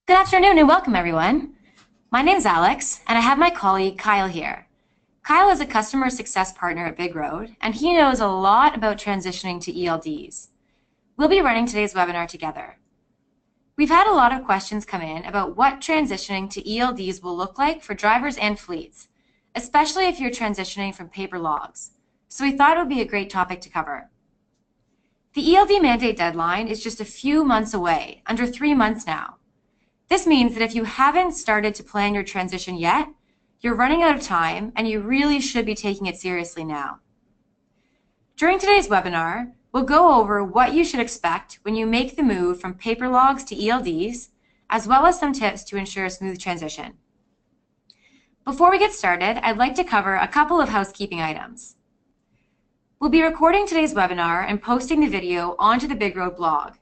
Good afternoon and welcome, everyone. My name's Alex, and I have my colleague Kyle here. Kyle is a customer success partner at BigRoad, and he knows a lot about transitioning to ELDs. We'll be running today's webinar together. We've had a lot of questions come in about what transitioning to ELDs will look like for drivers and fleets, especially if you're transitioning from paper logs. So we thought it would be a great topic to cover. The ELD mandate deadline is just a few months away, under 3 months now. This means that if you haven't started to plan your transition yet, you're running out of time and you really should be taking it seriously now. During today's webinar, we'll go over what you should expect when you make the move from paper logs to ELDs, as well as some tips to ensure a smooth transition. Before we get started, I'd like to cover a couple of housekeeping items. We'll be recording today's webinar and posting the video onto the BigRoad blog.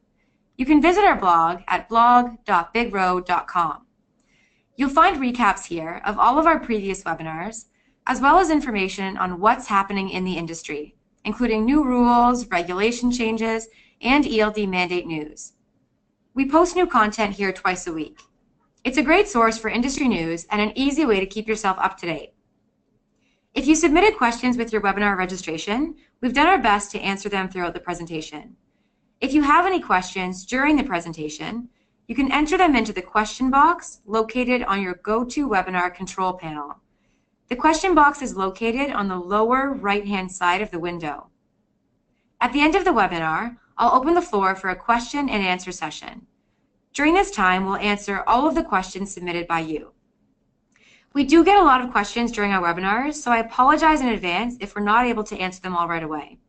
You can visit our blog at blog.bigroad.com. You'll find recaps here of all of our previous webinars, as well as information on what's happening in the industry, including new rules, regulation changes, and ELD mandate news. We post new content here twice a week. It's a great source for industry news and an easy way to keep yourself up to date. If you submitted questions with your webinar registration, we've done our best to answer them throughout the presentation. If you have any questions during the presentation, you can enter them into the question box located on your GoToWebinar control panel. The question box is located on the lower right-hand side of the window. At the end of the webinar, I'll open the floor for a question and answer session. During this time, we'll answer all of the questions submitted by you. We do get a lot of questions during our webinars, so I apologize in advance if we're not able to answer them all right away.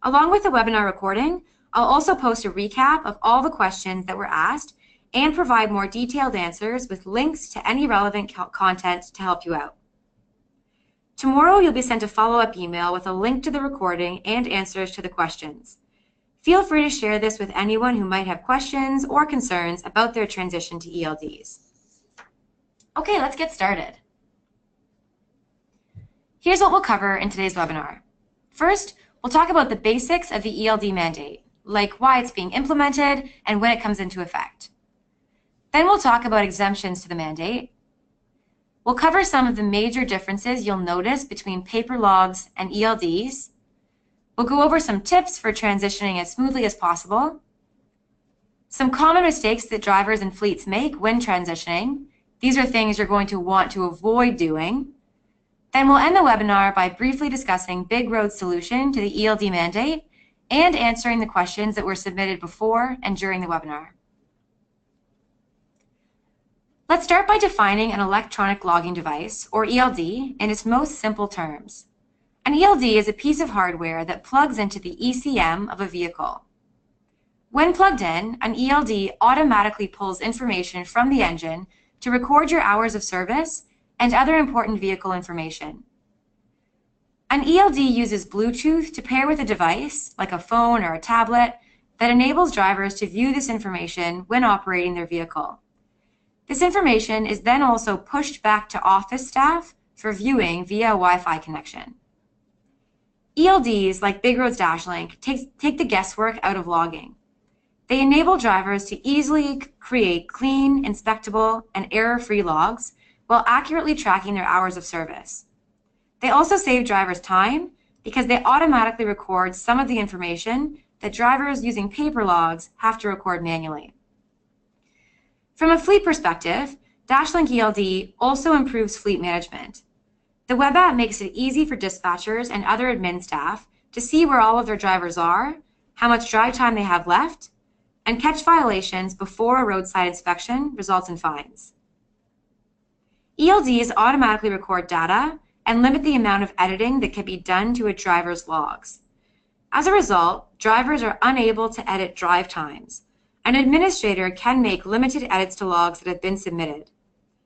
Along with the webinar recording, I'll also post a recap of all the questions that were asked and provide more detailed answers with links to any relevant content to help you out. Tomorrow, you'll be sent a follow-up email with a link to the recording and answers to the questions. Feel free to share this with anyone who might have questions or concerns about their transition to ELDs. Okay, let's get started. Here's what we'll cover in today's webinar. First, we'll talk about the basics of the ELD mandate, like why it's being implemented and when it comes into effect. Then we'll talk about exemptions to the mandate. We'll cover some of the major differences you'll notice between paper logs and ELDs. We'll go over some tips for transitioning as smoothly as possible, some common mistakes that drivers and fleets make when transitioning. These are things you're going to want to avoid doing. Then we'll end the webinar by briefly discussing BigRoad's solution to the ELD mandate and answering the questions that were submitted before and during the webinar. Let's start by defining an electronic logging device, or ELD, in its most simple terms. An ELD is a piece of hardware that plugs into the ECM of a vehicle. When plugged in, an ELD automatically pulls information from the engine to record your hours of service and other important vehicle information. An ELD uses Bluetooth to pair with a device, like a phone or a tablet, that enables drivers to view this information when operating their vehicle. This information is then also pushed back to office staff for viewing via a Wi-Fi connection. ELDs, like BigRoad's DashLink, take the guesswork out of logging. They enable drivers to easily create clean, inspectable, and error-free logs while accurately tracking their hours of service. They also save drivers time because they automatically record some of the information that drivers using paper logs have to record manually. From a fleet perspective, DashLink ELD also improves fleet management. The web app makes it easy for dispatchers and other admin staff to see where all of their drivers are, how much drive time they have left, and catch violations before a roadside inspection results in fines. ELDs automatically record data and limit the amount of editing that can be done to a driver's logs. As a result, drivers are unable to edit drive times. An administrator can make limited edits to logs that have been submitted.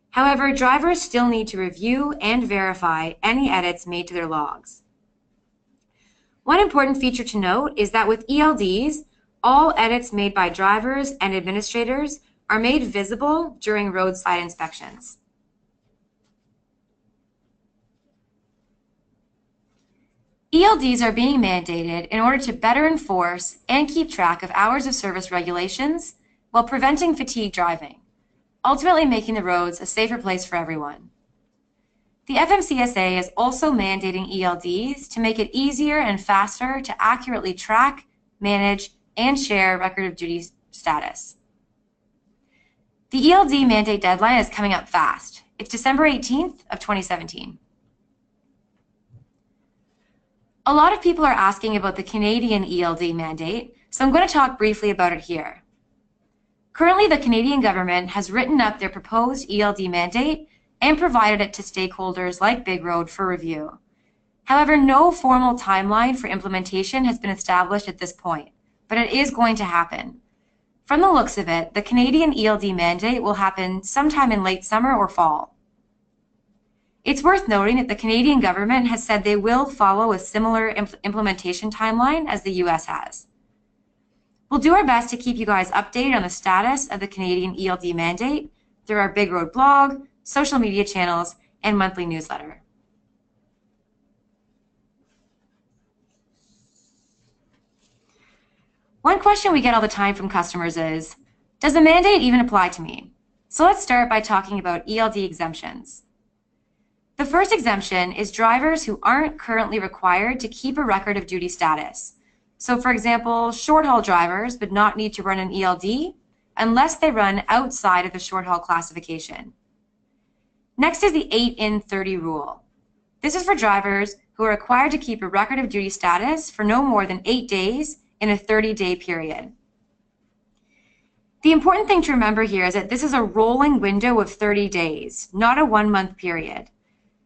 However, drivers still need to review and verify any edits made to their logs. One important feature to note is that with ELDs, all edits made by drivers and administrators are made visible during roadside inspections. ELDs are being mandated in order to better enforce and keep track of hours of service regulations, while preventing fatigue driving, ultimately making the roads a safer place for everyone. The FMCSA is also mandating ELDs to make it easier and faster to accurately track, manage, and share record of duty status. The ELD mandate deadline is coming up fast. It's December 18th of 2017. A lot of people are asking about the Canadian ELD mandate, so I'm going to talk briefly about it here. Currently, the Canadian government has written up their proposed ELD mandate and provided it to stakeholders like BigRoad for review. However, no formal timeline for implementation has been established at this point, but it is going to happen. From the looks of it, the Canadian ELD mandate will happen sometime in late summer or fall. It's worth noting that the Canadian government has said they will follow a similar implementation timeline as the US has. We'll do our best to keep you guys updated on the status of the Canadian ELD mandate through our BigRoad blog, social media channels, and monthly newsletter. One question we get all the time from customers is, does the mandate even apply to me? So let's start by talking about ELD exemptions. The first exemption is drivers who aren't currently required to keep a record of duty status. So for example, short-haul drivers would not need to run an ELD unless they run outside of the short-haul classification. Next is the 8-in-30 rule. This is for drivers who are required to keep a record of duty status for no more than 8 days in a 30-day period. The important thing to remember here is that this is a rolling window of 30 days, not a 1-month period.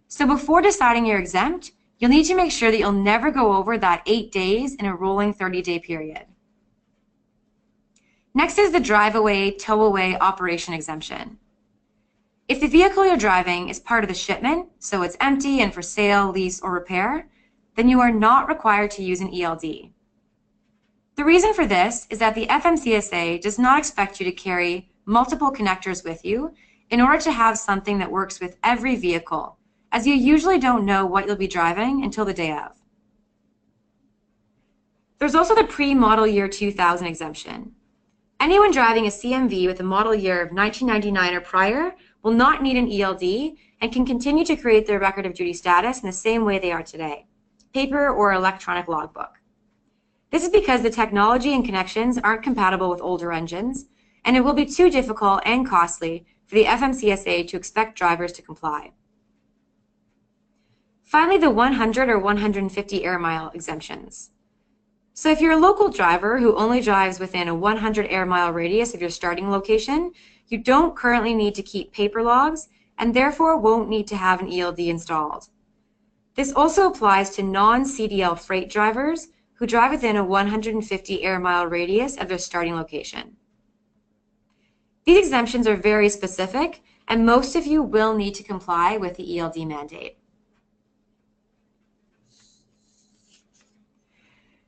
So before deciding you're exempt, you'll need to make sure that you'll never go over that 8 days in a rolling 30-day period. Next is the drive-away, tow-away operation exemption. If the vehicle you're driving is part of the shipment, so it's empty and for sale, lease, or repair, then you are not required to use an ELD. The reason for this is that the FMCSA does not expect you to carry multiple connectors with you in order to have something that works with every vehicle, as you usually don't know what you'll be driving until the day of. There's also the pre-model year 2000 exemption. Anyone driving a CMV with a model year of 1999 or prior will not need an ELD and can continue to create their record of duty status in the same way they are today, paper or electronic logbook. This is because the technology and connections aren't compatible with older engines, and it will be too difficult and costly for the FMCSA to expect drivers to comply. Finally, the 100 or 150 air mile exemptions. So if you're a local driver who only drives within a 100 air mile radius of your starting location, you don't currently need to keep paper logs and therefore won't need to have an ELD installed. This also applies to non-CDL freight drivers who drive within a 150 air mile radius of their starting location. These exemptions are very specific, and most of you will need to comply with the ELD mandate.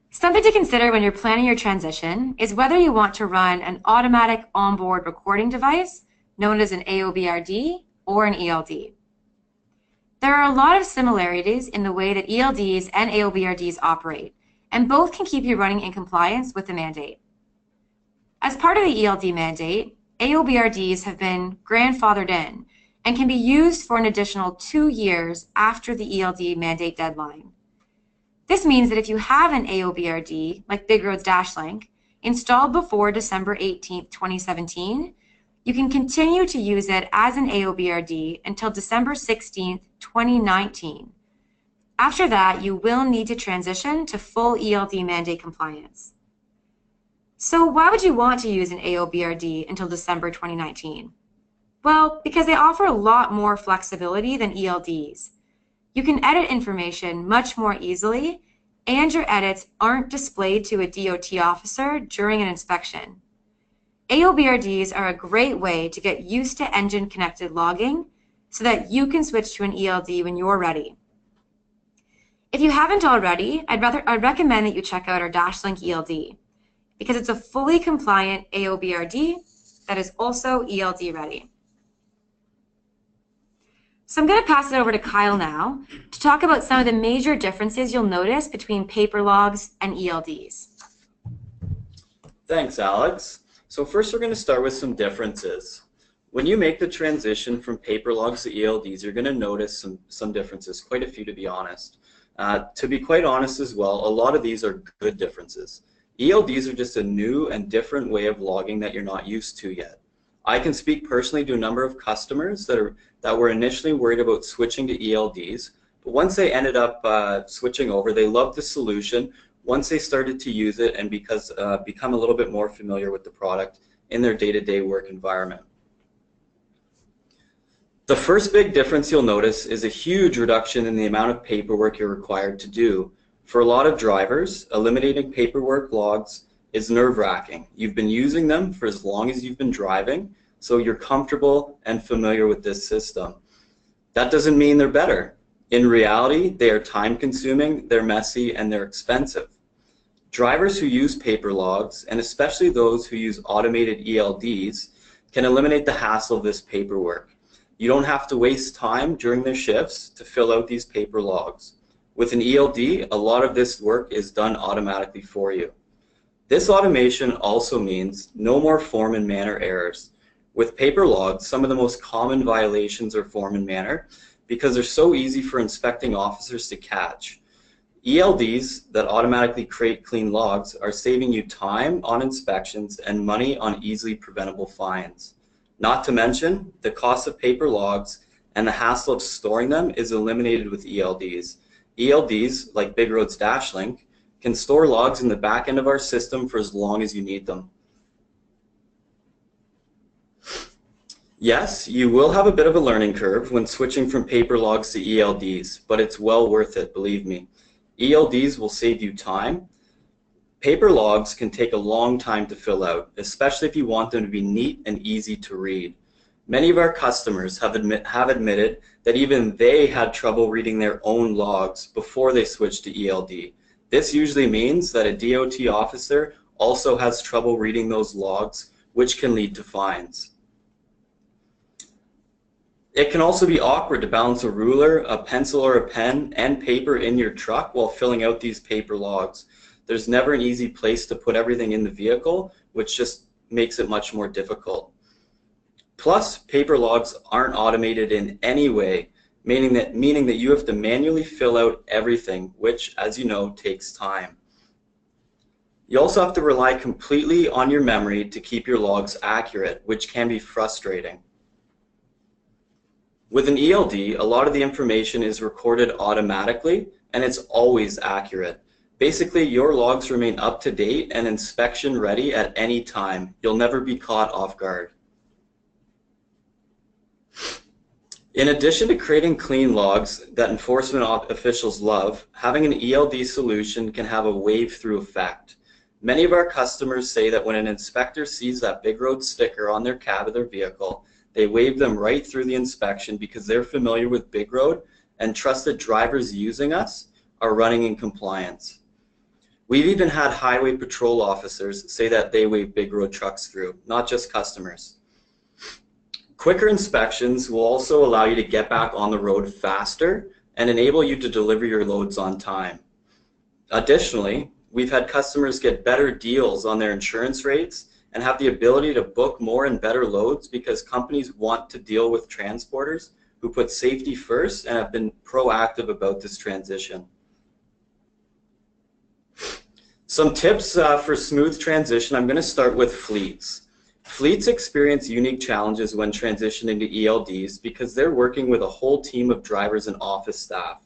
Something to consider when you're planning your transition is whether you want to run an automatic onboard recording device, known as an AOBRD, or an ELD. There are a lot of similarities in the way that ELDs and AOBRDs operate, and both can keep you running in compliance with the mandate. As part of the ELD mandate, AOBRDs have been grandfathered in and can be used for an additional 2 years after the ELD mandate deadline. This means that if you have an AOBRD, like BigRoad's DashLink, installed before December 18, 2017, you can continue to use it as an AOBRD until December 16, 2019. After that, you will need to transition to full ELD mandate compliance. So why would you want to use an AOBRD until December 2019? Well, because they offer a lot more flexibility than ELDs. You can edit information much more easily, and your edits aren't displayed to a DOT officer during an inspection. AOBRDs are a great way to get used to engine-connected logging so that you can switch to an ELD when you're ready. If you haven't already, I'd recommend that you check out our DashLink ELD because it's a fully compliant AOBRD that is also ELD ready. So I'm going to pass it over to Kyle now to talk about some of the major differences you'll notice between paper logs and ELDs. Thanks, Alex. So first we're going to start with some differences. When you make the transition from paper logs to ELDs, you're going to notice some differences, quite a few to be honest. To be quite honest as well, a lot of these are good differences. ELDs are just a new and different way of logging that you're not used to yet. I can speak personally to a number of customers that were initially worried about switching to ELDs, but once they ended up switching over, they loved the solution once they started to use it and become a little bit more familiar with the product in their day-to-day work environment. The first big difference you'll notice is a huge reduction in the amount of paperwork you're required to do. For a lot of drivers, eliminating paperwork logs is nerve-wracking. You've been using them for as long as you've been driving, so you're comfortable and familiar with this system. That doesn't mean they're better. In reality, they are time-consuming, they're messy, and they're expensive. Drivers who use paper logs, and especially those who use automated ELDs, can eliminate the hassle of this paperwork. You don't have to waste time during their shifts to fill out these paper logs. With an ELD, a lot of this work is done automatically for you. This automation also means no more form and manner errors. With paper logs, some of the most common violations are form and manner because they're so easy for inspecting officers to catch. ELDs that automatically create clean logs are saving you time on inspections and money on easily preventable fines. Not to mention, the cost of paper logs and the hassle of storing them is eliminated with ELDs. ELDs, like BigRoad's DashLink, can store logs in the back end of our system for as long as you need them. Yes, you will have a bit of a learning curve when switching from paper logs to ELDs, but it's well worth it, believe me. ELDs will save you time. Paper logs can take a long time to fill out, especially if you want them to be neat and easy to read. Many of our customers have admitted that even they had trouble reading their own logs before they switched to ELD. This usually means that a DOT officer also has trouble reading those logs, which can lead to fines. It can also be awkward to balance a ruler, a pencil or a pen, and paper in your truck while filling out these paper logs. There's never an easy place to put everything in the vehicle, which just makes it much more difficult. Plus, paper logs aren't automated in any way, meaning that you have to manually fill out everything, which, as you know, takes time. You also have to rely completely on your memory to keep your logs accurate, which can be frustrating. With an ELD, a lot of the information is recorded automatically, and it's always accurate. Basically, your logs remain up to date and inspection ready at any time. You'll never be caught off guard. In addition to creating clean logs that enforcement officials love, having an ELD solution can have a wave-through effect. Many of our customers say that when an inspector sees that BigRoad sticker on their cab of their vehicle, they wave them right through the inspection because they're familiar with BigRoad and trust that drivers using us are running in compliance. We've even had highway patrol officers say that they wave BigRoad trucks through, not just customers. Quicker inspections will also allow you to get back on the road faster and enable you to deliver your loads on time. Additionally, we've had customers get better deals on their insurance rates and have the ability to book more and better loads because companies want to deal with transporters who put safety first and have been proactive about this transition. Some tips for smooth transition. I'm going to start with fleets. Fleets experience unique challenges when transitioning to ELDs because they're working with a whole team of drivers and office staff.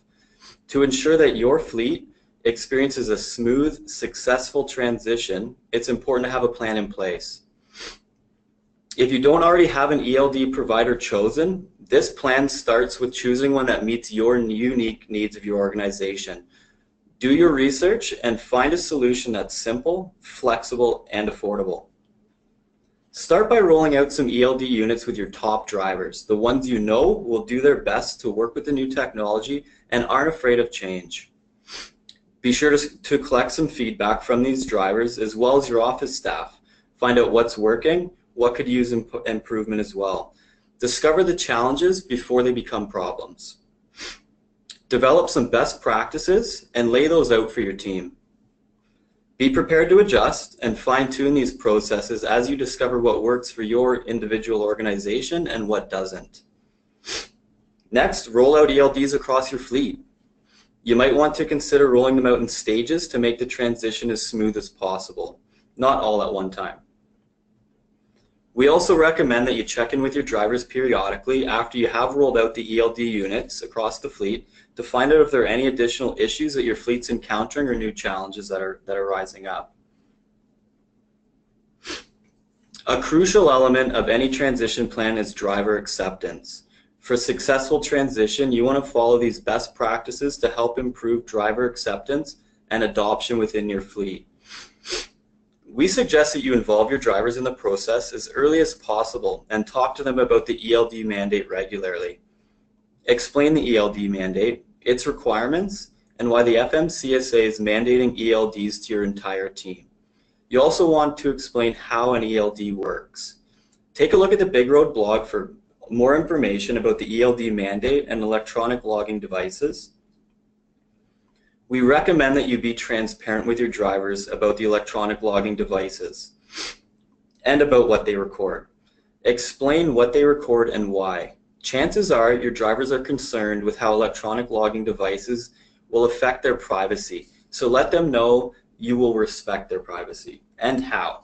To ensure that your fleet experiences a smooth, successful transition, it's important to have a plan in place. If you don't already have an ELD provider chosen, this plan starts with choosing one that meets your unique needs of your organization. Do your research and find a solution that's simple, flexible, and affordable. Start by rolling out some ELD units with your top drivers, the ones you know will do their best to work with the new technology and aren't afraid of change. Be sure to collect some feedback from these drivers as well as your office staff. Find out what's working, what could use improvement as well. Discover the challenges before they become problems. Develop some best practices and lay those out for your team. Be prepared to adjust and fine-tune these processes as you discover what works for your individual organization and what doesn't. Next, roll out ELDs across your fleet. You might want to consider rolling them out in stages to make the transition as smooth as possible, not all at one time. We also recommend that you check in with your drivers periodically after you have rolled out the ELD units across the fleet to find out if there are any additional issues that your fleet's encountering or new challenges that are rising up. A crucial element of any transition plan is driver acceptance. For successful transition, you want to follow these best practices to help improve driver acceptance and adoption within your fleet. We suggest that you involve your drivers in the process as early as possible and talk to them about the ELD mandate regularly. Explain the ELD mandate, its requirements, and why the FMCSA is mandating ELDs to your entire team. You also want to explain how an ELD works. Take a look at the BigRoad blog for more information about the ELD mandate and electronic logging devices. We recommend that you be transparent with your drivers about the electronic logging devices and about what they record. Explain what they record and why. Chances are your drivers are concerned with how electronic logging devices will affect their privacy, so let them know you will respect their privacy and how.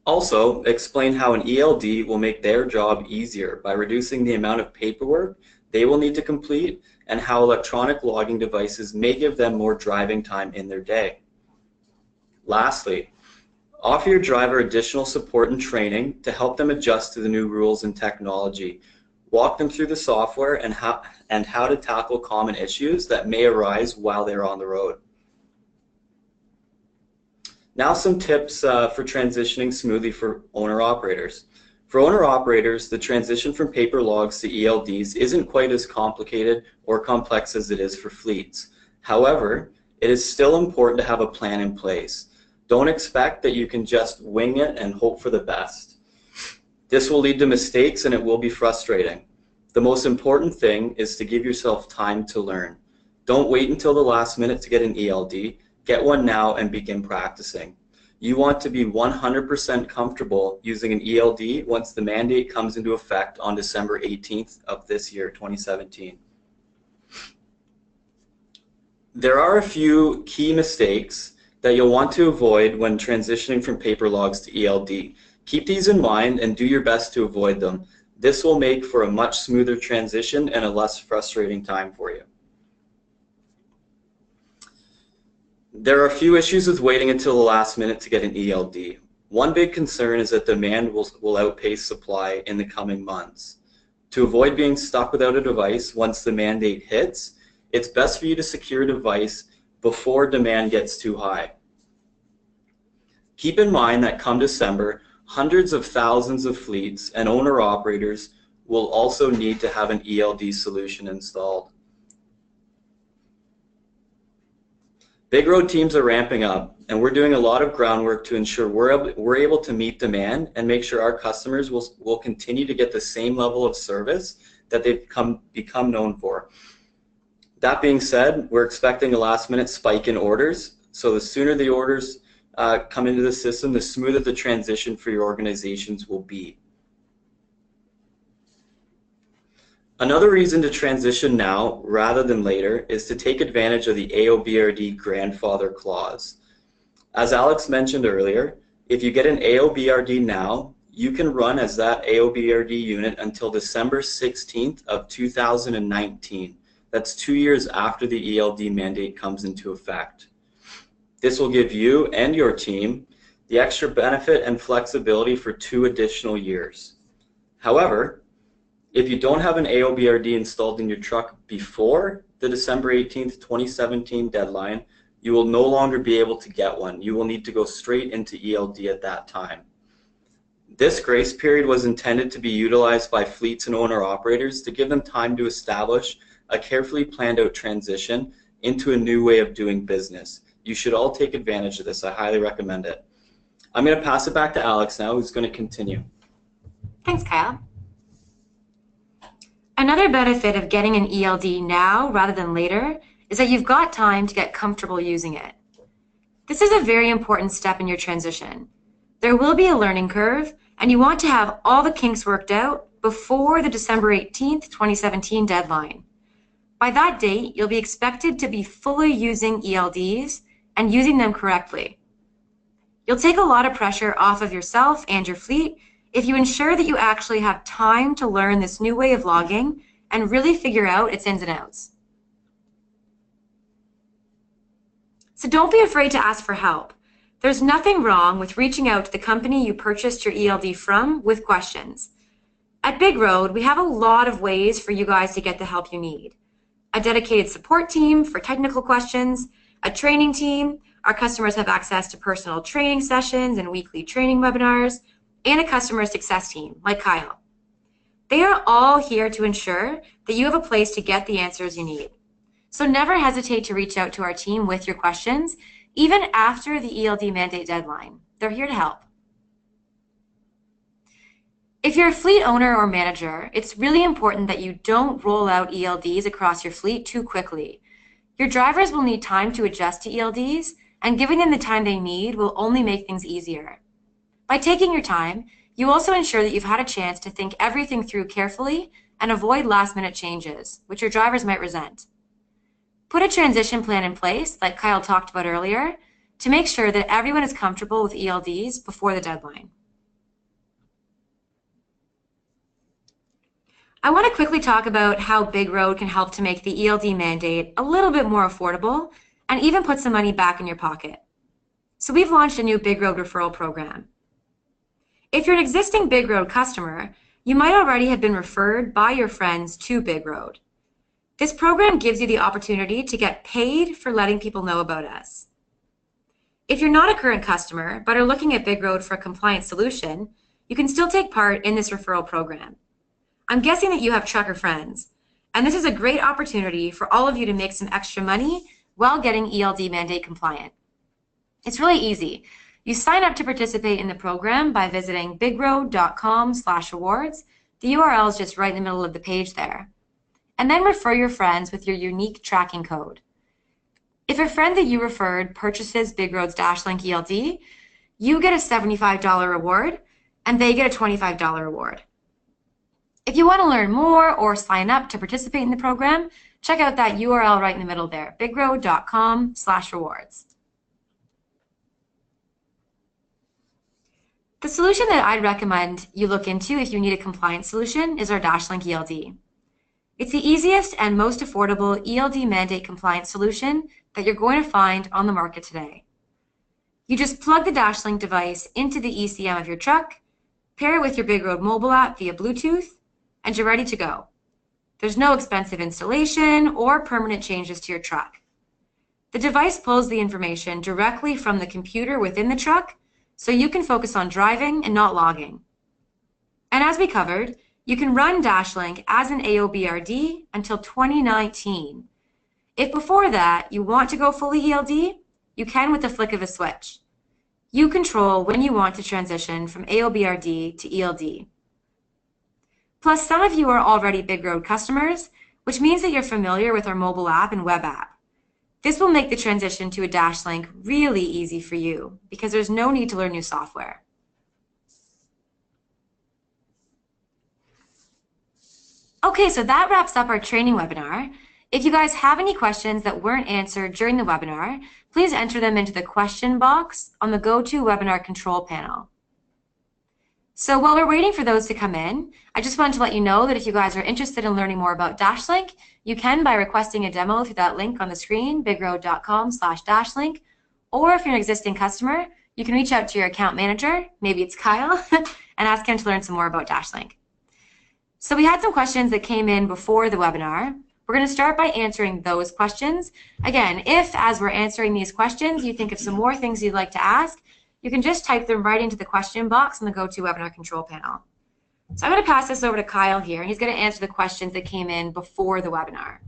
Also, explain how an ELD will make their job easier by reducing the amount of paperwork they will need to complete and how electronic logging devices may give them more driving time in their day. Lastly, offer your driver additional support and training to help them adjust to the new rules and technology. Walk them through the software and how to tackle common issues that may arise while they're on the road. Now some tips for transitioning smoothly for owner-operators. For owner-operators, the transition from paper logs to ELDs isn't quite as complicated or complex as it is for fleets. However, it is still important to have a plan in place. Don't expect that you can just wing it and hope for the best. This will lead to mistakes and it will be frustrating. The most important thing is to give yourself time to learn. Don't wait until the last minute to get an ELD. Get one now and begin practicing. You want to be 100% comfortable using an ELD once the mandate comes into effect on December 18th of this year, 2017. There are a few key mistakes that you'll want to avoid when transitioning from paper logs to ELD. Keep these in mind and do your best to avoid them. This will make for a much smoother transition and a less frustrating time for you. There are a few issues with waiting until the last minute to get an ELD. One big concern is that demand will outpace supply in the coming months. To avoid being stuck without a device once the mandate hits, it's best for you to secure a device before demand gets too high. Keep in mind that come December, hundreds of thousands of fleets and owner-operators will also need to have an ELD solution installed. BigRoad teams are ramping up, and we're doing a lot of groundwork to ensure we're able to meet demand and make sure our customers will continue to get the same level of service that they've become known for. That being said, we're expecting a last-minute spike in orders, so the sooner the orders come into the system, the smoother the transition for your organizations will be. Another reason to transition now rather than later is to take advantage of the AOBRD grandfather clause. As Alex mentioned earlier, if you get an AOBRD now, you can run as that AOBRD unit until December 16th of 2019. That's 2 years after the ELD mandate comes into effect. This will give you and your team the extra benefit and flexibility for 2 additional years. However, if you don't have an AOBRD installed in your truck before the December 18th, 2017 deadline, you will no longer be able to get one. You will need to go straight into ELD at that time. This grace period was intended to be utilized by fleets and owner-operators to give them time to establish a carefully planned out transition into a new way of doing business. You should all take advantage of this. I highly recommend it. I'm going to pass it back to Alex now, who's going to continue. Thanks, Kyle. Another benefit of getting an ELD now rather than later is that you've got time to get comfortable using it. This is a very important step in your transition. There will be a learning curve, and you want to have all the kinks worked out before the December 18th, 2017 deadline. By that date, you'll be expected to be fully using ELDs and using them correctly. You'll take a lot of pressure off of yourself and your fleet if you ensure that you actually have time to learn this new way of logging and really figure out its ins and outs. So don't be afraid to ask for help. There's nothing wrong with reaching out to the company you purchased your ELD from with questions. At BigRoad, we have a lot of ways for you guys to get the help you need. A dedicated support team for technical questions, a training team, our customers have access to personal training sessions and weekly training webinars, and a customer success team like Kyle. They are all here to ensure that you have a place to get the answers you need. So never hesitate to reach out to our team with your questions, even after the ELD mandate deadline. They're here to help. If you're a fleet owner or manager, it's really important that you don't roll out ELDs across your fleet too quickly. Your drivers will need time to adjust to ELDs, and giving them the time they need will only make things easier. By taking your time, you also ensure that you've had a chance to think everything through carefully and avoid last-minute changes, which your drivers might resent. Put a transition plan in place, like Kyle talked about earlier, to make sure that everyone is comfortable with ELDs before the deadline. I want to quickly talk about how BigRoad can help to make the ELD mandate a little bit more affordable and even put some money back in your pocket. So we've launched a new BigRoad referral program. If you're an existing BigRoad customer, you might already have been referred by your friends to BigRoad. This program gives you the opportunity to get paid for letting people know about us. If you're not a current customer but are looking at BigRoad for a compliant solution, you can still take part in this referral program. I'm guessing that you have trucker friends, and this is a great opportunity for all of you to make some extra money while getting ELD mandate compliant. It's really easy. You sign up to participate in the program by visiting bigroad.com/awards. The URL is just right in the middle of the page there. And then refer your friends with your unique tracking code. If a friend that you referred purchases BigRoad's DashLink ELD, you get a $75 reward and they get a $25 reward. If you want to learn more or sign up to participate in the program, check out that URL right in the middle there, bigroad.com/rewards. The solution that I'd recommend you look into if you need a compliant solution is our DashLink ELD. It's the easiest and most affordable ELD mandate compliant solution that you're going to find on the market today. You just plug the DashLink device into the ECM of your truck, pair it with your BigRoad mobile app via Bluetooth, and you're ready to go. There's no expensive installation or permanent changes to your truck. The device pulls the information directly from the computer within the truck, so you can focus on driving and not logging. And as we covered, you can run DashLink as an AOBRD until 2019. If before that you want to go fully ELD, you can with the flick of a switch. You control when you want to transition from AOBRD to ELD. Plus, some of you are already BigRoad customers, which means that you're familiar with our mobile app and web app. This will make the transition to a DashLink really easy for you because there's no need to learn new software. Okay, so that wraps up our training webinar. If you guys have any questions that weren't answered during the webinar, please enter them into the question box on the GoToWebinar control panel. So while we're waiting for those to come in, I just wanted to let you know that if you guys are interested in learning more about DashLink, you can by requesting a demo through that link on the screen, bigroad.com/dashlink, or if you're an existing customer, you can reach out to your account manager, maybe it's Kyle, and ask him to learn some more about DashLink. So we had some questions that came in before the webinar. We're going to start by answering those questions. Again, if as we're answering these questions, you think of some more things you'd like to ask, you can just type them right into the question box on the GoToWebinar control panel. So I'm going to pass this over to Kyle here, and he's going to answer the questions that came in before the webinar.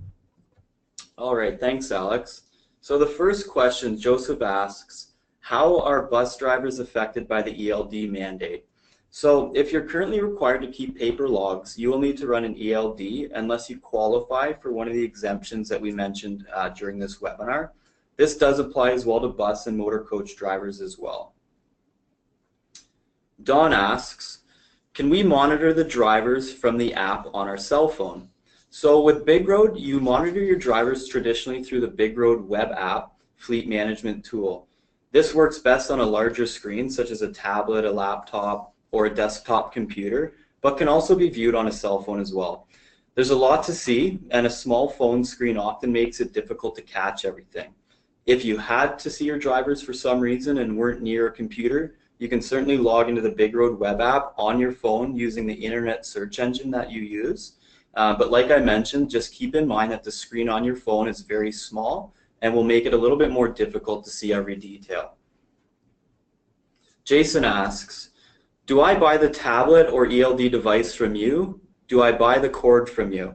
All right, thanks, Alex. So the first question, Joseph asks, how are bus drivers affected by the ELD mandate? So if you're currently required to keep paper logs, you will need to run an ELD unless you qualify for one of the exemptions that we mentioned during this webinar. This does apply as well to bus and motor coach drivers as well. Don asks, can we monitor the drivers from the app on our cell phone? So with BigRoad, you monitor your drivers traditionally through the BigRoad web app fleet management tool. This works best on a larger screen, such as a tablet, a laptop, or a desktop computer, but can also be viewed on a cell phone as well. There's a lot to see, and a small phone screen often makes it difficult to catch everything. If you had to see your drivers for some reason and weren't near a computer, you can certainly log into the BigRoad web app on your phone using the internet search engine that you use. But like I mentioned, just keep in mind that the screen on your phone is very small and will make it a little bit more difficult to see every detail. Jason asks, do I buy the tablet or ELD device from you? Do I buy the cord from you?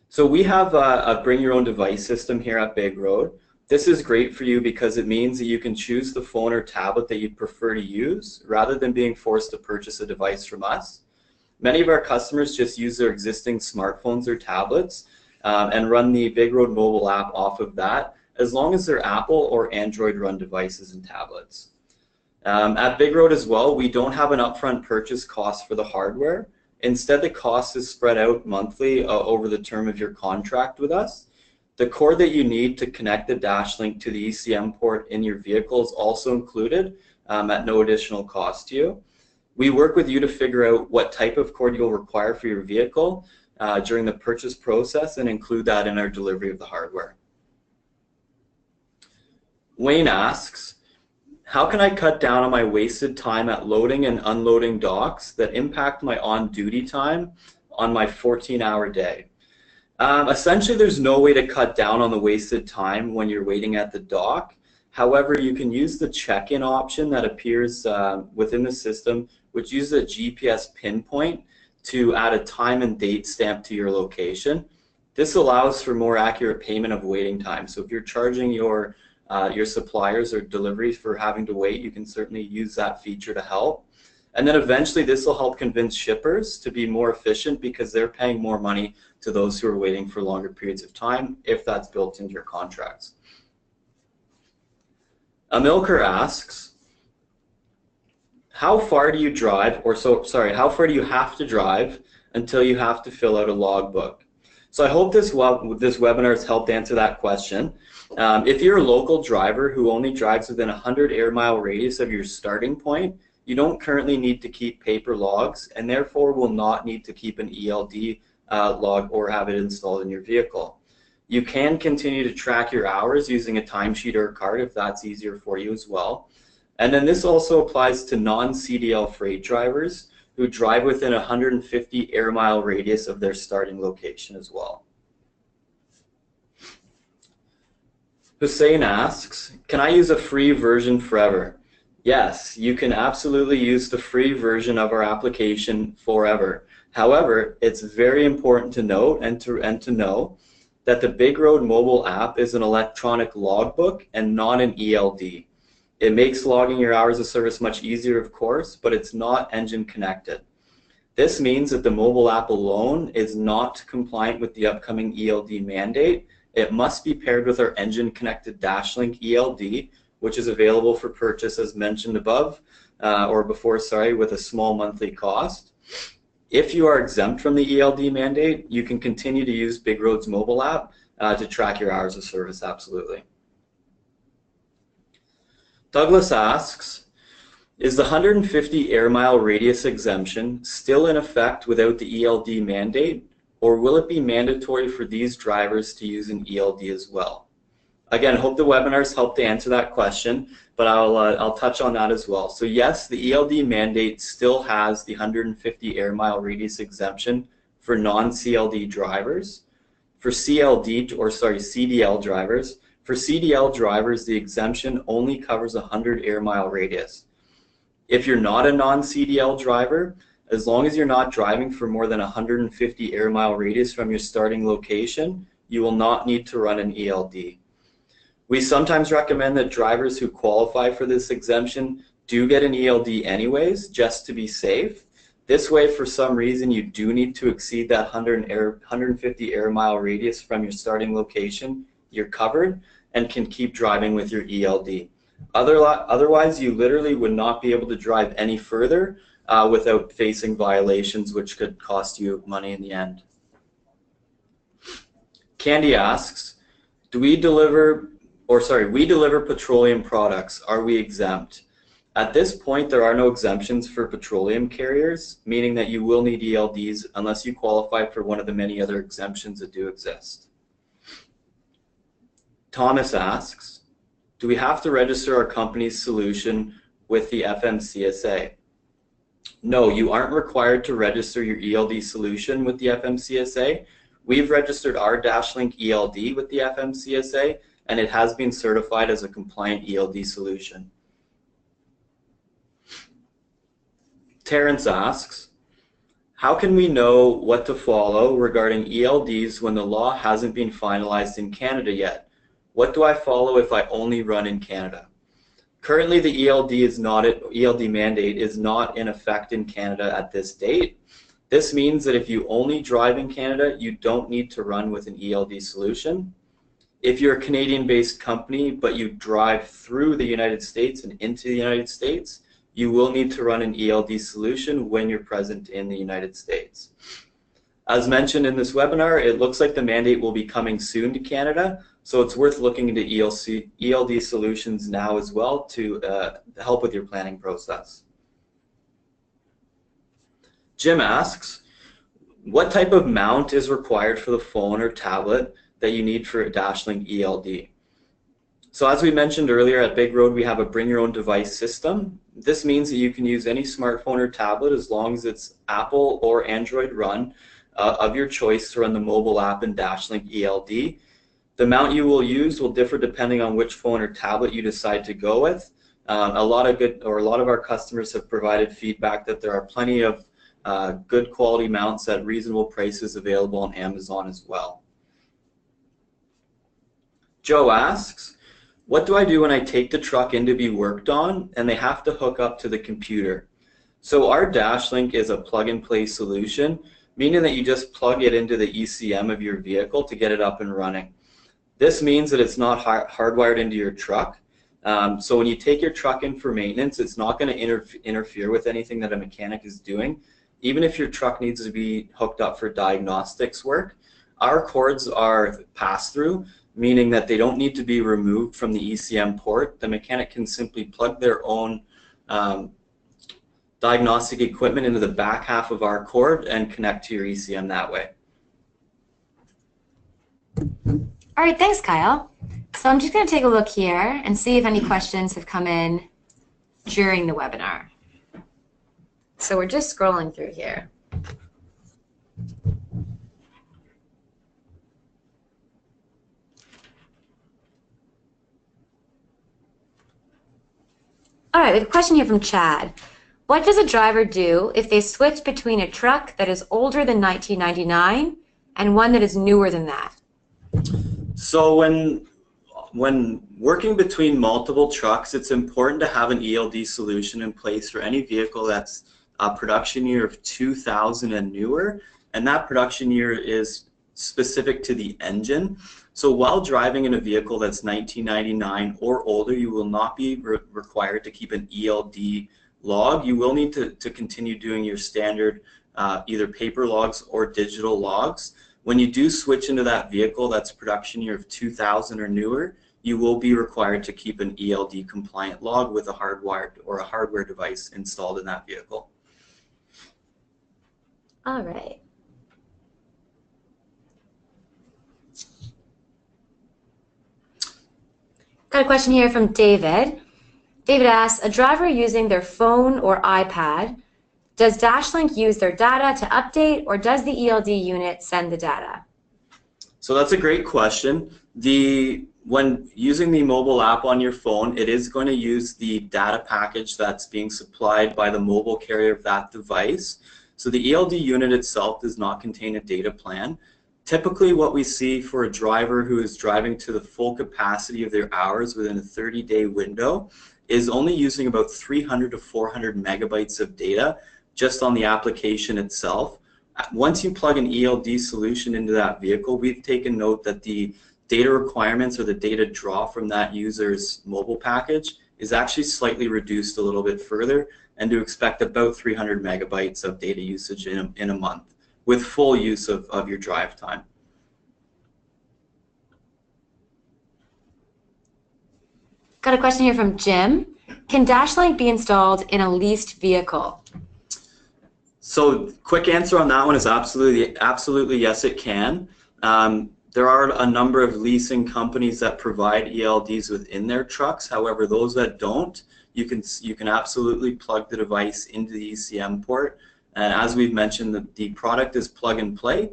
So we have a bring your own device system here at BigRoad. This is great for you because it means that you can choose the phone or tablet that you'd prefer to use rather than being forced to purchase a device from us. Many of our customers just use their existing smartphones or tablets and run the BigRoad mobile app off of that, as long as they're Apple or Android run devices and tablets. At BigRoad as well, we don't have an upfront purchase cost for the hardware. Instead, the cost is spread out monthly over the term of your contract with us. The cord that you need to connect the dash link to the ECM port in your vehicle is also included at no additional cost to you. We work with you to figure out what type of cord you'll require for your vehicle during the purchase process and include that in our delivery of the hardware. Wayne asks, how can I cut down on my wasted time at loading and unloading docks that impact my on-duty time on my 14-hour day? Essentially, there's no way to cut down on the wasted time when you're waiting at the dock. However, you can use the check-in option that appears within the system, which uses a GPS pinpoint to add a time and date stamp to your location. This allows for more accurate payment of waiting time. So if you're charging your suppliers or deliveries for having to wait, you can certainly use that feature to help. And then eventually this will help convince shippers to be more efficient because they're paying more money to those who are waiting for longer periods of time if that's built into your contracts. Amilcar asks, how far do you drive, how far do you have to drive until you have to fill out a logbook? So I hope this webinar has helped answer that question. If you're a local driver who only drives within a 100 air mile radius of your starting point, you don't currently need to keep paper logs and therefore will not need to keep an ELD log or have it installed in your vehicle. You can continue to track your hours using a timesheet or a card if that's easier for you as well. And then this also applies to non-CDL freight drivers who drive within a 150 air mile radius of their starting location as well. Hussein asks, can I use a free version forever? Yes, you can absolutely use the free version of our application forever. However, it's very important to note and to know that the BigRoad mobile app is an electronic logbook and not an ELD. It makes logging your hours of service much easier, of course, but it's not engine connected. This means that the mobile app alone is not compliant with the upcoming ELD mandate. It must be paired with our engine connected dash link ELD, which is available for purchase as mentioned above, with a small monthly cost. If you are exempt from the ELD mandate, you can continue to use BigRoad's mobile app to track your hours of service, absolutely. Douglas asks, is the 150 air mile radius exemption still in effect without the ELD mandate, or will it be mandatory for these drivers to use an ELD as well? Again, hope the webinars helped to answer that question, but I'll touch on that as well. So yes, the ELD mandate still has the 150 air mile radius exemption for non-CLD drivers. For CDL drivers, for CDL drivers, the exemption only covers a 100 air mile radius. If you're not a non-CDL driver, as long as you're not driving for more than 150 air mile radius from your starting location, you will not need to run an ELD. We sometimes recommend that drivers who qualify for this exemption do get an ELD anyways, just to be safe. This way, for some reason, you do need to exceed that 150 air mile radius from your starting location, you're covered, and can keep driving with your ELD. Otherwise, you literally would not be able to drive any further without facing violations, which could cost you money in the end. Candy asks, we deliver petroleum products. Are we exempt? At this point, there are no exemptions for petroleum carriers, meaning that you will need ELDs unless you qualify for one of the many other exemptions that do exist. Thomas asks, do we have to register our company's solution with the FMCSA? No, you aren't required to register your ELD solution with the FMCSA. We've registered our DashLink ELD with the FMCSA, and it has been certified as a compliant ELD solution. Terrence asks, how can we know what to follow regarding ELDs when the law hasn't been finalized in Canada yet? What do I follow if I only run in Canada? Currently, the ELD mandate is not in effect in Canada at this date. This means that if you only drive in Canada, you don't need to run with an ELD solution. If you're a Canadian-based company, but you drive through the United States and into the United States, you will need to run an ELD solution when you're present in the United States. As mentioned in this webinar, it looks like the mandate will be coming soon to Canada, so it's worth looking into ELD solutions now as well to help with your planning process. Jim asks, what type of mount is required for the phone or tablet that you need for a DashLink ELD? So as we mentioned earlier, at BigRoad, we have a bring your own device system. This means that you can use any smartphone or tablet as long as it's Apple or Android run of your choice to run the mobile app and DashLink ELD. The mount you will use will differ depending on which phone or tablet you decide to go with. A lot of our customers have provided feedback that there are plenty of good quality mounts at reasonable prices available on Amazon as well. Joe asks, what do I do when I take the truck in to be worked on and they have to hook up to the computer? So our DashLink is a plug-and-play solution, meaning that you just plug it into the ECM of your vehicle to get it up and running. This means that it's not hardwired into your truck. So when you take your truck in for maintenance, it's not going to interfere with anything that a mechanic is doing. Even if your truck needs to be hooked up for diagnostics work, our cords are pass-through, meaning that they don't need to be removed from the ECM port. The mechanic can simply plug their own diagnostic equipment into the back half of our cord and connect to your ECM that way. All right, thanks, Kyle. So I'm just going to take a look here and see if any questions have come in during the webinar. So we're just scrolling through here. All right, we have a question here from Chad. What does a driver do if they switch between a truck that is older than 1999 and one that is newer than that? So when working between multiple trucks, it's important to have an ELD solution in place for any vehicle that's a production year of 2000 and newer, and that production year is specific to the engine. So while driving in a vehicle that's 1999 or older, you will not be required to keep an ELD log. You will need to continue doing your standard either paper logs or digital logs. When you do switch into that vehicle that's production year of 2000 or newer, you will be required to keep an ELD compliant log with a hardwired or a hardware device installed in that vehicle. All right. Got a question here from David. David asks, a driver using their phone or iPad, does DashLink use their data to update, or does the ELD unit send the data? So that's a great question. When using the mobile app on your phone, it is going to use the data package that's being supplied by the mobile carrier of that device. So the ELD unit itself does not contain a data plan. Typically what we see for a driver who is driving to the full capacity of their hours within a 30-day window is only using about 300 to 400 megabytes of data just on the application itself. Once you plug an ELD solution into that vehicle, we've taken note that the data requirements or the data draw from that user's mobile package is actually slightly reduced a little bit further, and to expect about 300 megabytes of data usage in a month with full use of your drive time. Got a question here from Jim. Can DashLink be installed in a leased vehicle? So quick answer on that one is absolutely yes, it can. There are a number of leasing companies that provide ELDs within their trucks. However, those that don't, you can absolutely plug the device into the ECM port. And as we've mentioned, the product is plug and play.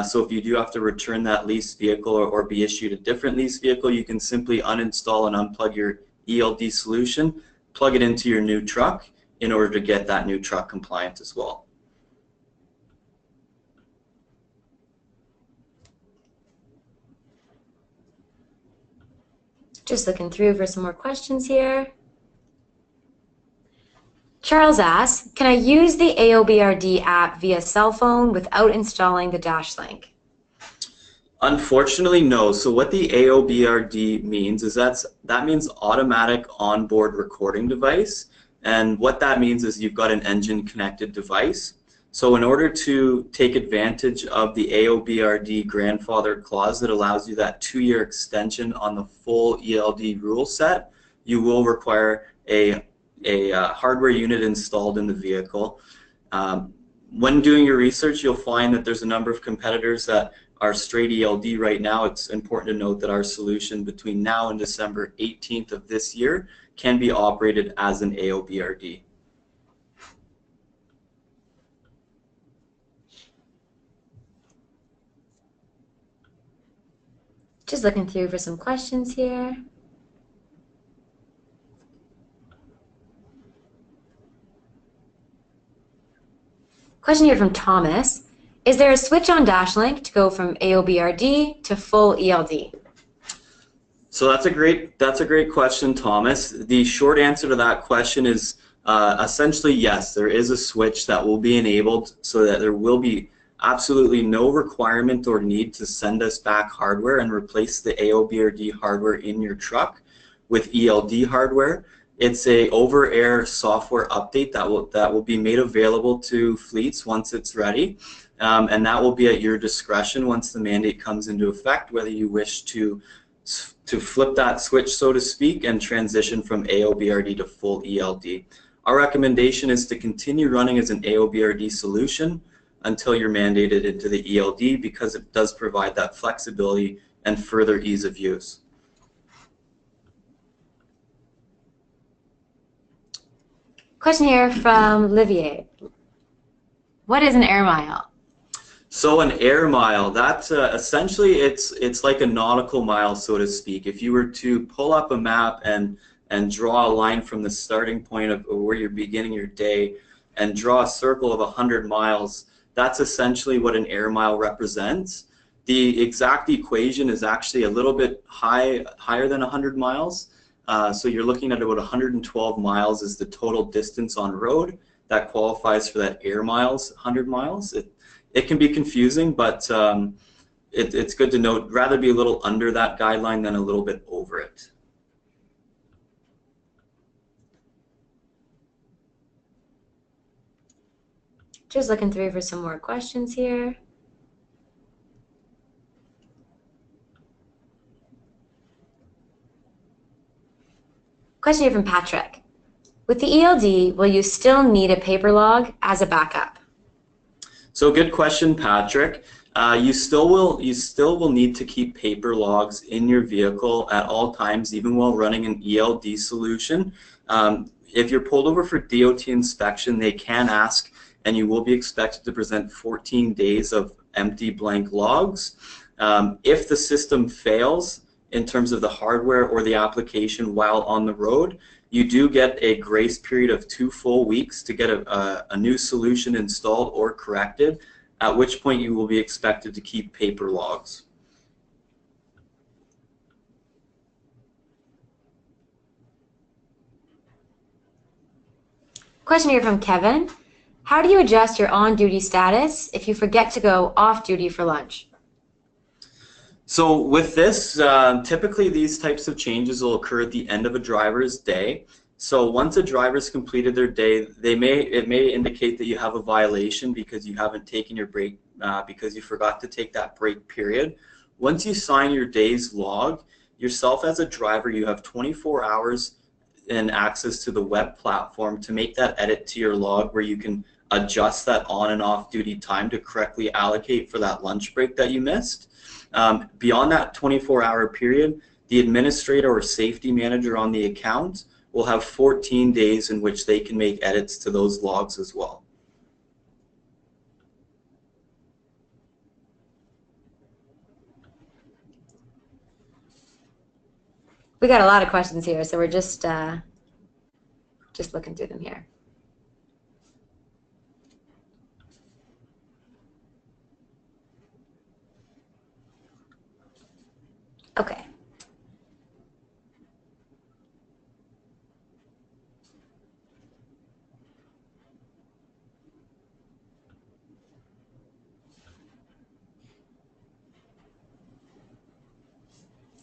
So if you do have to return that leased vehicle or be issued a different leased vehicle, you can simply uninstall and unplug your ELD solution, plug it into your new truck in order to get that new truck compliant as well. Just looking through for some more questions here. Charles asks, can I use the AOBRD app via cell phone without installing the DashLink? Unfortunately, no. So what the AOBRD means is that means automatic onboard recording device. And what that means is you've got an engine connected device. So in order to take advantage of the AOBRD grandfather clause that allows you that 2-year extension on the full ELD rule set, you will require a hardware unit installed in the vehicle. When doing your research, you'll find that there's a number of competitors that are straight ELD right now. It's important to note that our solution between now and December 18th of this year can be operated as an AOBRD. Just looking through for some questions here. Question here from Thomas. Is there a switch on DashLink to go from AOBRD to full ELD? So that's a great question, Thomas. The short answer to that question is essentially yes, there is a switch that will be enabled so that there will be absolutely no requirement or need to send us back hardware and replace the AOBRD hardware in your truck with ELD hardware. It's a over-air software update that will be made available to fleets once it's ready, and that will be at your discretion once the mandate comes into effect, whether you wish to flip that switch, so to speak, and transition from AOBRD to full ELD. Our recommendation is to continue running as an AOBRD solution until you're mandated into the ELD, because it does provide that flexibility and further ease of use. Question here from Olivier. What is an air mile? So an air mile, that's essentially it's like a nautical mile, so to speak. If you were to pull up a map and draw a line from the starting point of where you're beginning your day and draw a circle of 100 miles, that's essentially what an air mile represents. The exact equation is actually a little bit higher than 100 miles. So you're looking at about 112 miles is the total distance on road that qualifies for that air miles, 100 miles. It can be confusing, but it's good to note, rather be a little under that guideline than a little bit over it. Just looking through for some more questions here. Question here from Patrick. With the ELD, will you still need a paper log as a backup? So good question, Patrick. You still will need to keep paper logs in your vehicle at all times, even while running an ELD solution. If you're pulled over for DOT inspection, they can ask, and you will be expected to present 14 days of empty blank logs. If the system fails in terms of the hardware or the application while on the road, you do get a grace period of 2 full weeks to get a new solution installed or corrected, at which point you will be expected to keep paper logs. Question here from Kevin. How do you adjust your on-duty status if you forget to go off-duty for lunch? So with this, typically these types of changes will occur at the end of a driver's day. So once a driver's completed their day, it may indicate that you have a violation because you haven't taken your break, because you forgot to take that break period. Once you sign your day's log, yourself as a driver, you have 24 hours and access to the web platform to make that edit to your log where you can adjust that on and off duty time to correctly allocate for that lunch break that you missed. Beyond that 24-hour period, the administrator or safety manager on the account will have 14 days in which they can make edits to those logs as well. We got a lot of questions here, so we're just looking through them here. Okay.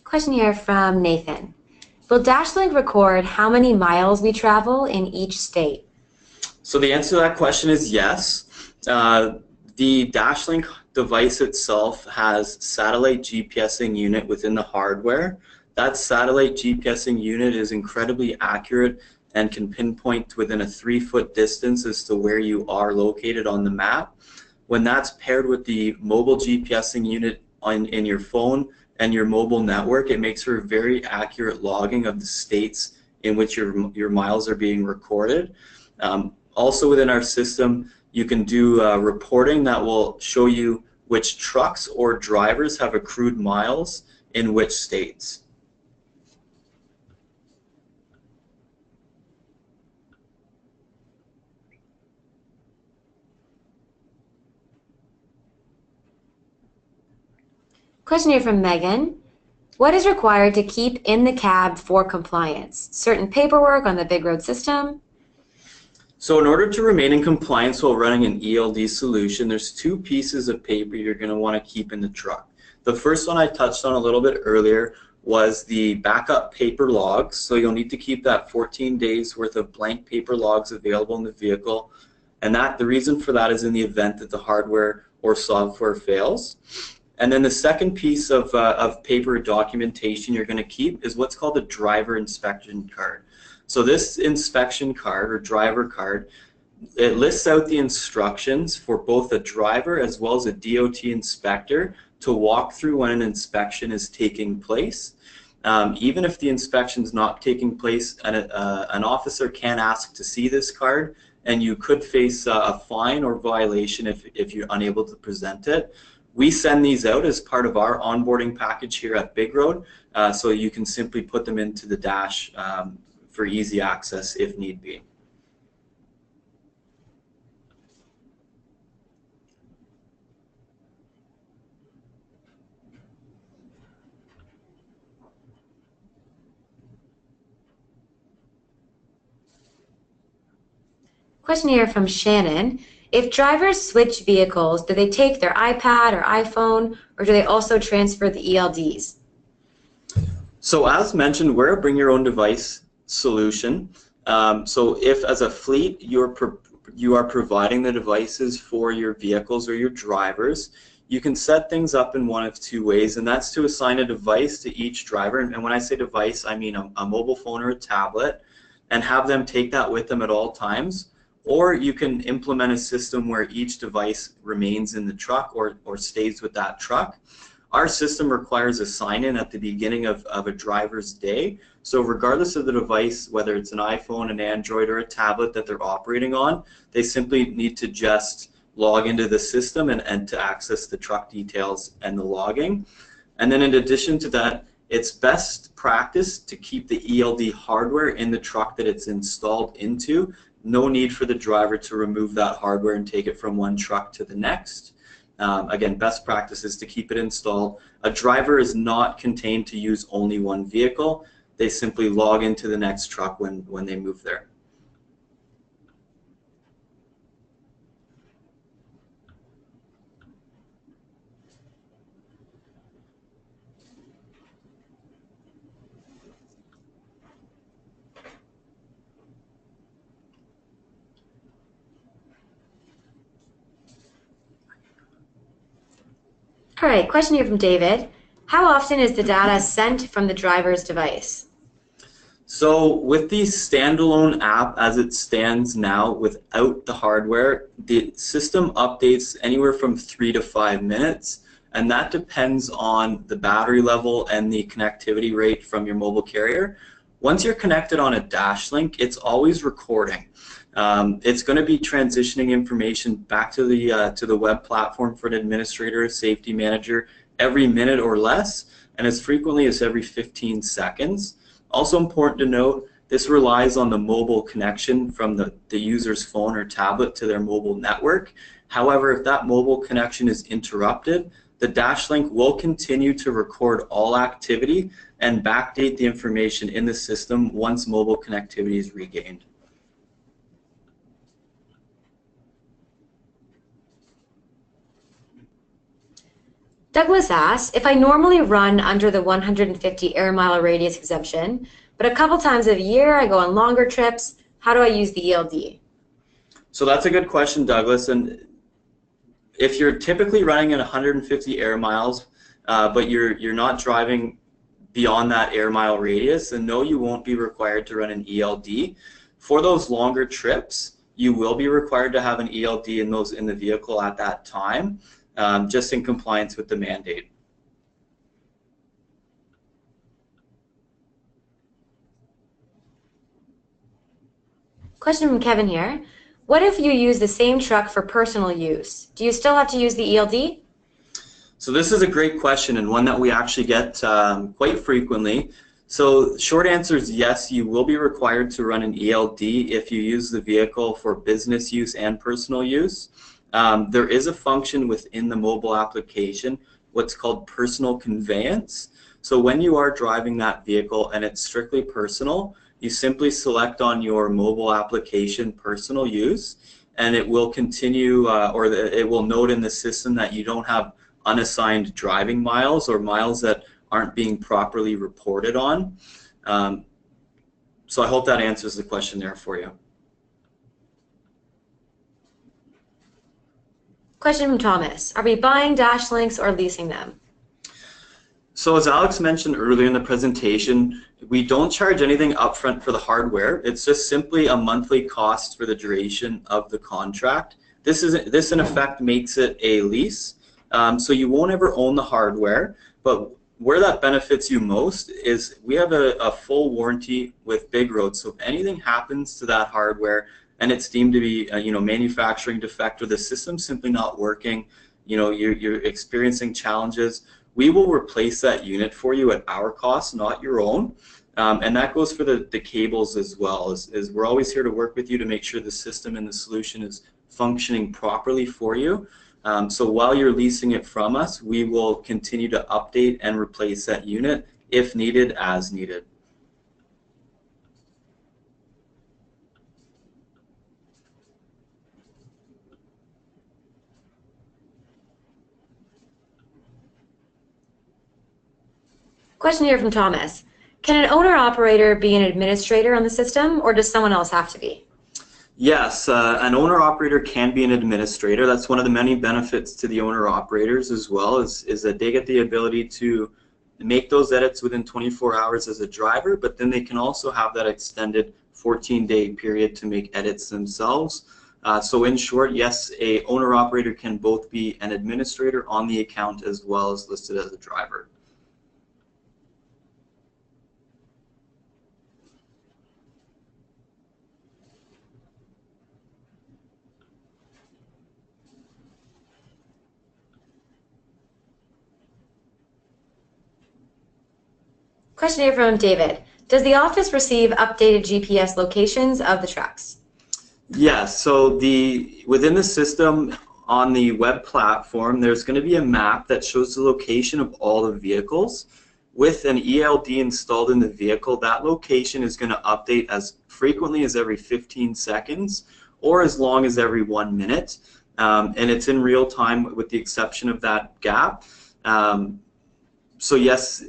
Question here from Nathan. Will DashLink record how many miles we travel in each state? So the answer to that question is yes. The DashLink device itself has satellite GPSing unit within the hardware. That satellite GPSing unit is incredibly accurate and can pinpoint within a 3-foot distance as to where you are located on the map. When that's paired with the mobile GPSing unit in your phone and your mobile network, it makes for a very accurate logging of the states in which your miles are being recorded. Also within our system, you can do reporting that will show you which trucks or drivers have accrued miles in which states. Question here from Megan. What is required to keep in the cab for compliance? Certain paperwork on the BigRoad system? So in order to remain in compliance while running an ELD solution, there's 2 pieces of paper you're going to want to keep in the truck. The first one I touched on a little bit earlier was the backup paper logs. So you'll need to keep that 14 days worth of blank paper logs available in the vehicle. And the reason for that is in the event that the hardware or software fails. And then the second piece of paper documentation you're going to keep is what's called a driver inspection card. So this inspection card or driver card, it lists out the instructions for both a driver as well as a DOT inspector to walk through when an inspection is taking place. Even if the inspection is not taking place, an officer can ask to see this card, and you could face a fine or violation if you're unable to present it. We send these out as part of our onboarding package here at BigRoad, so you can simply put them into the dash for easy access if need be. Question here from Shannon. If drivers switch vehicles, do they take their iPad or iPhone, or do they also transfer the ELDs? So as mentioned, we're a bring your own device solution. So if as a fleet you are providing the devices for your vehicles or your drivers, you can set things up in one of 2 ways, and that's to assign a device to each driver. And when I say device, I mean a mobile phone or a tablet, and have them take that with them at all times. Or you can implement a system where each device remains in the truck or stays with that truck. Our system requires a sign-in at the beginning of a driver's day. So regardless of the device, whether it's an iPhone, an Android, or a tablet that they're operating on, they simply need to just log into the system and to access the truck details and the logging. And then in addition to that, it's best practice to keep the ELD hardware in the truck that it's installed into. No need for the driver to remove that hardware and take it from one truck to the next. Again, best practice is to keep it installed. A driver is not contained to use only one vehicle. They simply log into the next truck when they move there. All right, question here from David. How often is the data sent from the driver's device? So with the standalone app as it stands now without the hardware, the system updates anywhere from 3 to 5 minutes, and that depends on the battery level and the connectivity rate from your mobile carrier. Once you're connected on a dash link, it's always recording. It's going to be transitioning information back to the web platform for an administrator, safety manager, every minute or less, and as frequently as every 15 seconds. Also important to note, this relies on the mobile connection from the user's phone or tablet to their mobile network. However, if that mobile connection is interrupted, the dash link will continue to record all activity and backdate the information in the system once mobile connectivity is regained. Douglas asks, if I normally run under the 150 air mile radius exemption, but a couple times a year I go on longer trips, how do I use the ELD? So that's a good question, Douglas. And if you're typically running at 150 air miles, but you're not driving beyond that air mile radius, then no, you won't be required to run an ELD. For those longer trips, you will be required to have an ELD in the vehicle at that time. Just in compliance with the mandate. Question from Kevin here. What if you use the same truck for personal use? Do you still have to use the ELD? So this is a great question and one that we actually get quite frequently. So short answer is yes, you will be required to run an ELD if you use the vehicle for business use and personal use. There is a function within the mobile application, what's called personal conveyance. So when you are driving that vehicle and it's strictly personal, you simply select on your mobile application personal use, and it will continue, it will note in the system that you don't have unassigned driving miles or miles that aren't being properly reported on. So I hope that answers the question there for you. Question from Thomas. Are we buying dash links or leasing them? So as Alex mentioned earlier in the presentation, we don't charge anything upfront for the hardware. It's just simply a monthly cost for the duration of the contract. This in effect makes it a lease. So you won't ever own the hardware, but where that benefits you most is we have a full warranty with BigRoad. So if anything happens to that hardware and it's deemed to be manufacturing defect or the system simply not working, you're experiencing challenges, we will replace that unit for you at our cost, not your own. And that goes for the cables as well. Is we're always here to work with you to make sure the system and the solution is functioning properly for you. So while you're leasing it from us, we will continue to update and replace that unit if needed, as needed. Question here from Thomas. Can an owner-operator be an administrator on the system, or does someone else have to be? Yes, an owner-operator can be an administrator. That's one of the many benefits to the owner-operators as well, is that they get the ability to make those edits within 24 hours as a driver, but then they can also have that extended 14-day period to make edits themselves. So in short, yes, a owner-operator can both be an administrator on the account as well as listed as a driver. Question here from David. Does the office receive updated GPS locations of the trucks? Yes, so within the system on the web platform, there's going to be a map that shows the location of all the vehicles. With an ELD installed in the vehicle, that location is going to update as frequently as every 15 seconds or as long as every 1 minute. And it's in real time with the exception of that gap. So yes,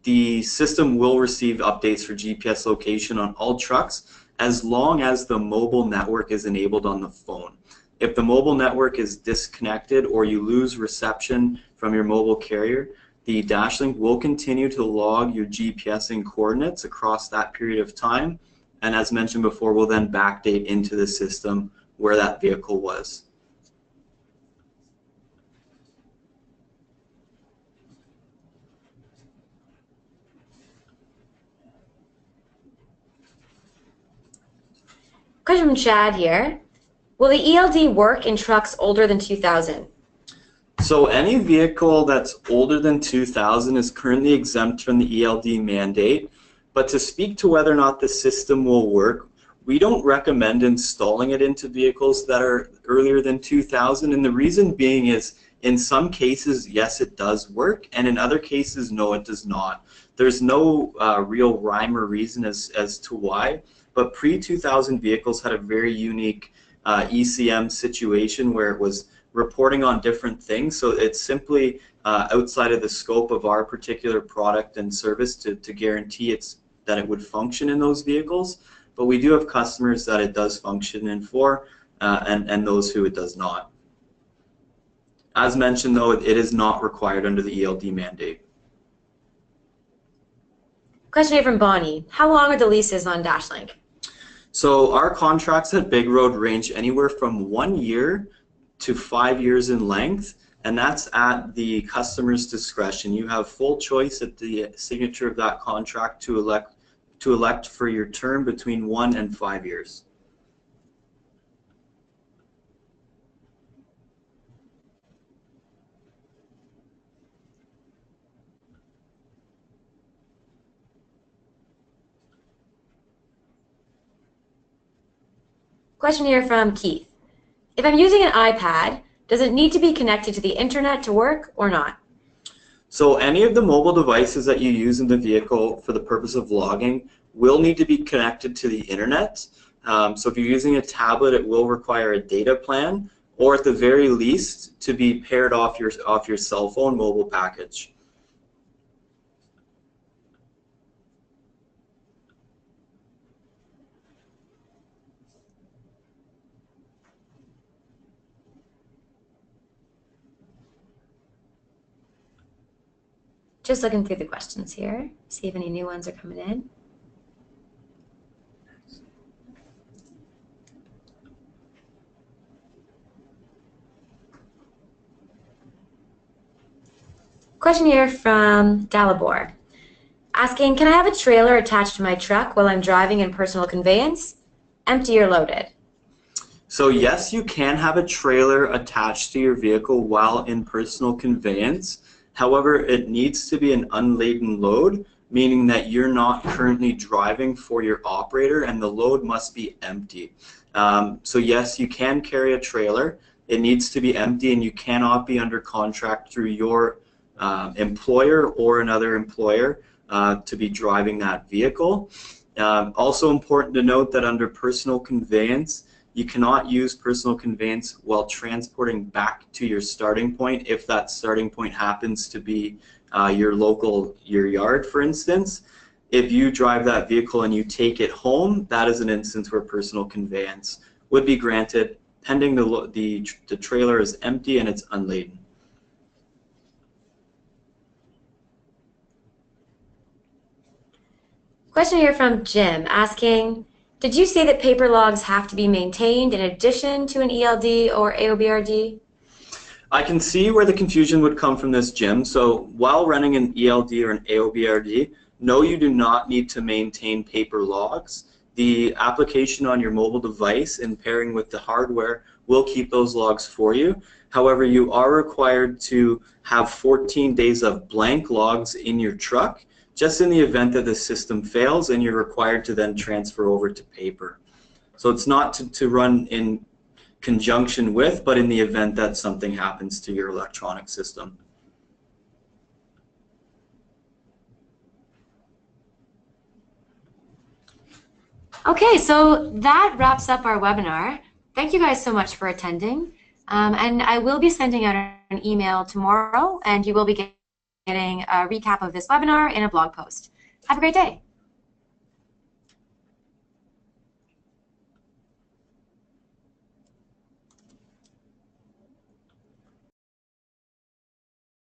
the system will receive updates for GPS location on all trucks as long as the mobile network is enabled on the phone. If the mobile network is disconnected or you lose reception from your mobile carrier, the DashLink will continue to log your GPSing coordinates across that period of time, and as mentioned before, will then backdate into the system where that vehicle was. Question from Chad here. Will the ELD work in trucks older than 2000? So any vehicle that's older than 2000 is currently exempt from the ELD mandate, but to speak to whether or not the system will work, we don't recommend installing it into vehicles that are earlier than 2000, and the reason being is in some cases, yes, it does work, and in other cases, no, it does not. There's no real rhyme or reason as to why, but pre-2000 vehicles had a very unique ECM situation where it was reporting on different things, so it's simply outside of the scope of our particular product and service to guarantee that it would function in those vehicles. But we do have customers that it does function in for, and those who it does not. As mentioned, though, it is not required under the ELD mandate. Question here from Bonnie. How long are the leases on DashLink? So our contracts at BigRoad range anywhere from 1 year to 5 years in length, and that's at the customer's discretion. You have full choice at the signature of that contract to elect for your term between 1 and 5 years. Question here from Keith. If I'm using an iPad, does it need to be connected to the internet to work or not? So any of the mobile devices that you use in the vehicle for the purpose of logging will need to be connected to the internet. So if you're using a tablet, it will require a data plan, or at the very least to be paired off your cell phone mobile package. Just looking through the questions here, see if any new ones are coming in. Question here from Dalibor, asking, can I have a trailer attached to my truck while I'm driving in personal conveyance, empty or loaded? So yes, you can have a trailer attached to your vehicle while in personal conveyance. However, it needs to be an unladen load, meaning that you're not currently driving for your operator and the load must be empty. So yes, you can carry a trailer. It needs to be empty and you cannot be under contract through your employer or another employer to be driving that vehicle. Also important to note that under personal conveyance, you cannot use personal conveyance while transporting back to your starting point if that starting point happens to be your yard, for instance. If you drive that vehicle and you take it home, that is an instance where personal conveyance would be granted, pending the trailer is empty and it's unladen. Question here from Jim asking, did you say that paper logs have to be maintained in addition to an ELD or AOBRD? I can see where the confusion would come from this, Jim. So while running an ELD or an AOBRD, no, you do not need to maintain paper logs. The application on your mobile device in pairing with the hardware will keep those logs for you. However, you are required to have 14 days of blank logs in your truck, just in the event that the system fails and you're required to then transfer over to paper. So it's not to run in conjunction with, but in the event that something happens to your electronic system. Okay, so that wraps up our webinar. Thank you guys so much for attending. And I will be sending out an email tomorrow, and you will be getting a recap of this webinar in a blog post. Have a great day.